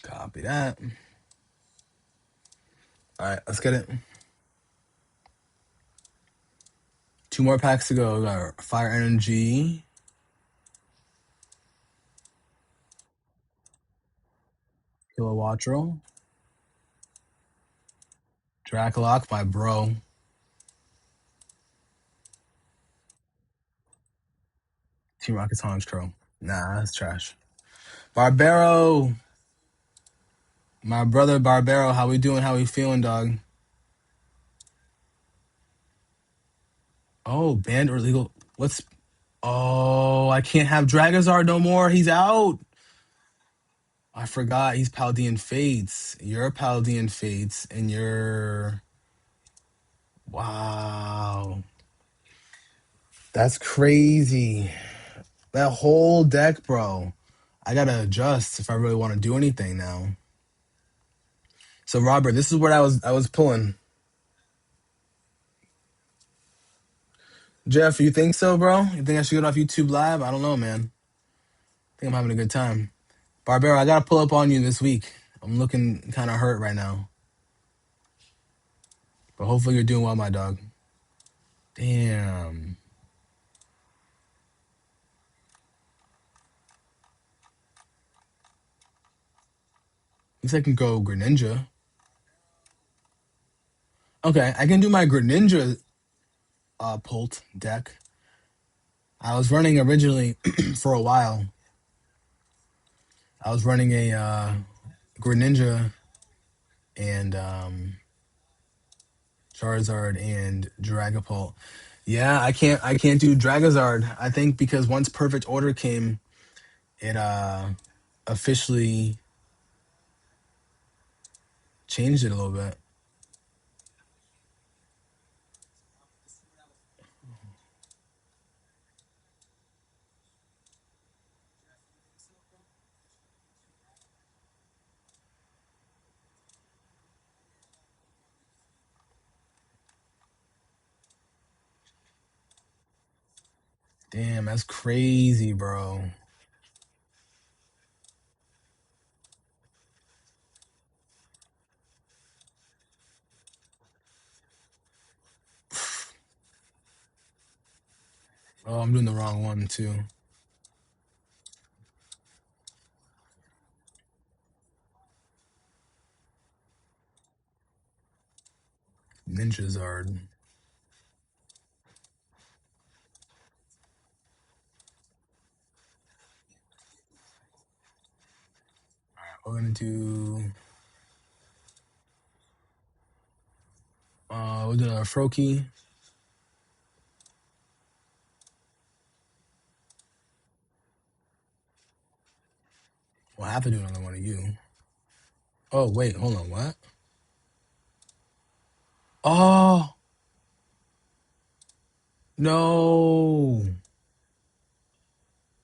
Copy that. All right, let's get it. Two more packs to go. We got Fire Energy, Kilowattrel, Dracolock, my bro. Team Rocket's Honchkrow. Nah, that's trash. Barbaro, my brother Barbaro. How we doing? How we feeling, dog? Oh, banned or legal? What's? Oh, I can't have Dragazard no more. He's out. I forgot he's Paldean Fates. You're Paldean Fates, and you're wow. That's crazy. That whole deck, bro. I gotta adjust if I really want to do anything now. So Robert, this is what I was pulling. Jeff, you think so, bro? You think I should get off YouTube Live? I don't know, man. I think I'm having a good time. Barbero, I gotta pull up on you this week. I'm looking kind of hurt right now, but hopefully you're doing well, my dog. Damn. At least I can go Greninja. Okay, I can do my Greninja Pult deck. I was running originally for a while. I was running a Greninja and Charizard and Dragapult. Yeah, I can't do Dragazard. I think because once Perfect Order came, it officially changed it a little bit. Damn, that's crazy, bro. Oh, I'm doing the wrong one too. Ninjazard. We're gonna do we're doing a Froakie. Well, I have to do another one of you. Oh, wait, hold on, what? Oh, no.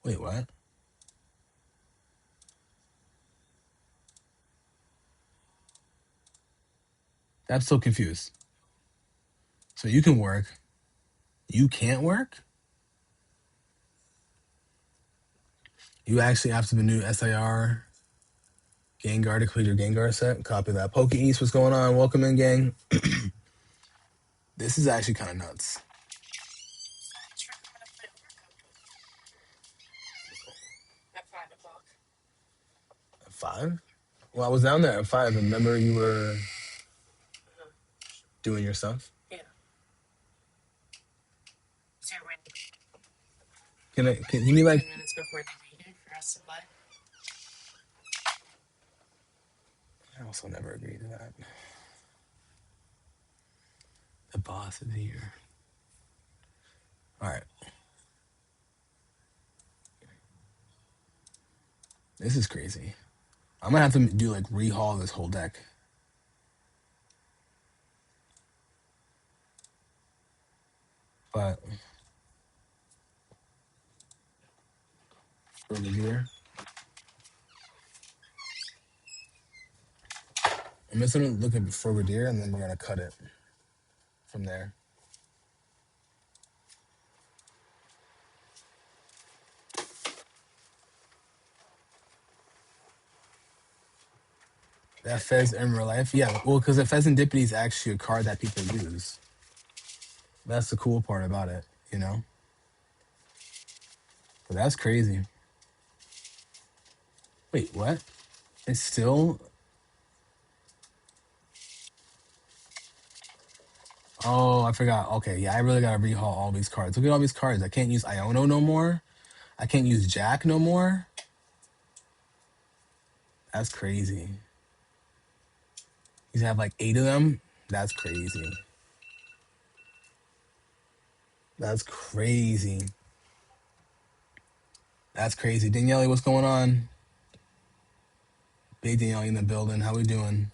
Wait, what? I'm so confused. So you can work. You can't work? You actually, after the new SIR Gengar to complete your Gengar set, copy that. Poke East, what's going on? Welcome in, gang. This is actually kind of nuts. At 5? Well, I was down there at 5. Remember you were doing your stuff? Can you like I also never agreed to that. The boss is here. All right. This is crazy. I'm gonna have to do like rehaul this whole deck. But for the year, I'm just gonna look at Frogadier and then we're gonna cut it from there. That Fez in real life, yeah. Well, because the Pheasantipity is actually a card that people use. That's the cool part about it, you know. But that's crazy. Wait, what? It's still. Oh, I forgot. Okay, yeah, I really gotta rehaul all these cards. Look at all these cards. I can't use Iono no more. I can't use Jack no more. That's crazy. You have like 8 of them. That's crazy. That's crazy. That's crazy. Danielle, what's going on? Big Danielle in the building. How we doing?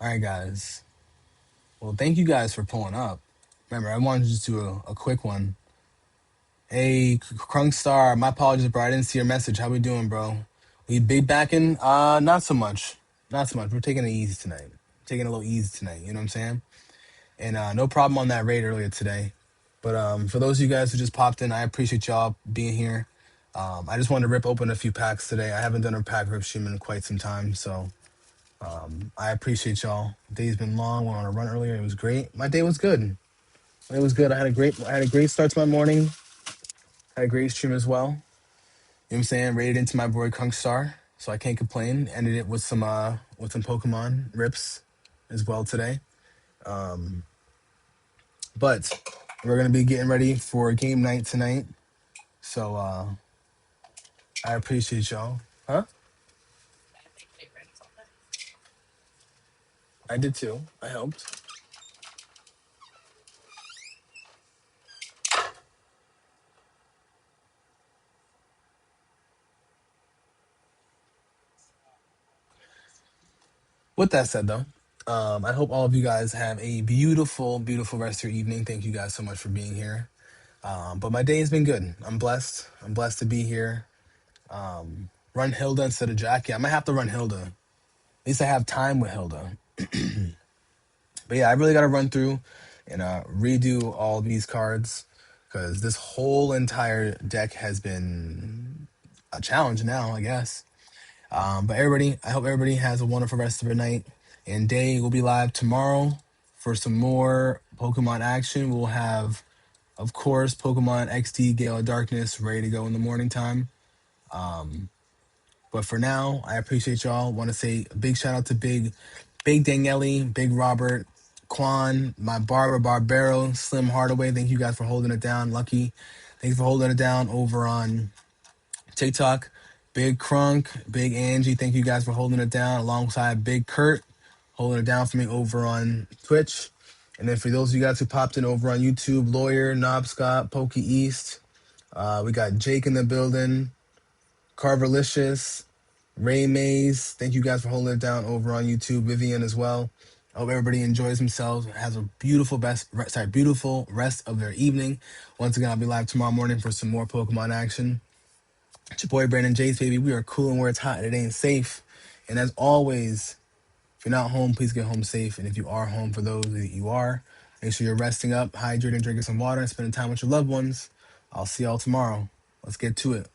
All right, guys. Well, thank you guys for pulling up. Remember, I wanted to just do a quick one. Hey, Krunk Star, my apologies, bro. I didn't see your message. How we doing, bro? We big backing? Not so much. Not so much. We're taking it easy tonight. Taking it a little easy tonight. You know what I'm saying? And no problem on that raid earlier today. But for those of you guys who just popped in, I appreciate y'all being here. I just wanted to rip open a few packs today. I haven't done a pack rip stream in quite some time, so I appreciate y'all. The day's been long. Went on a run earlier. It was great. My day was good. It was good. I had a great start to my morning. Had a great stream as well. You know what I'm saying? Rated into my boy Kunk Star, so I can't complain. Ended it with some Pokemon rips as well today. But we're gonna be getting ready for game night tonight. So I appreciate y'all. Huh? I did too. I helped. With that said, though, I hope all of you guys have a beautiful, beautiful rest of your evening. Thank you guys so much for being here. But my day has been good. I'm blessed. I'm blessed to be here. Run Hilda instead of Jack. Yeah, I might have to run Hilda. At least I have time with Hilda. But yeah, I really got to run through and redo all these cards because this whole entire deck has been a challenge now, I guess. But everybody, I hope everybody has a wonderful rest of their night and day. We'll be live tomorrow for some more Pokemon action. We'll have, of course, Pokemon XD Gale of Darkness ready to go in the morning time. But for now, I appreciate y'all. Want to say a big shout out to Big Daniele, Big Robert, Quan, my barber Barbero, Slim Hardaway. Thank you guys for holding it down. Lucky, thanks for holding it down over on TikTok. Big Crunk, Big Angie, thank you guys for holding it down alongside Big Kurt, holding it down for me over on Twitch. And then for those of you guys who popped in over on YouTube, Lawyer, Knob Scott, Pokey East, we got Jake in the building, Carverlicious, Ray Mays, thank you guys for holding it down over on YouTube. Vivian as well. I hope everybody enjoys themselves, has a beautiful rest of their evening. Once again, I'll be live tomorrow morning for some more Pokemon action. It's your boy Brandon Jeice, baby. We are cooling where it's hot and it ain't safe. And as always, if you're not home, please get home safe. And if you are home, for those that you are, make sure you're resting up, hydrating, drinking some water, and spending time with your loved ones. I'll see y'all tomorrow. Let's get to it.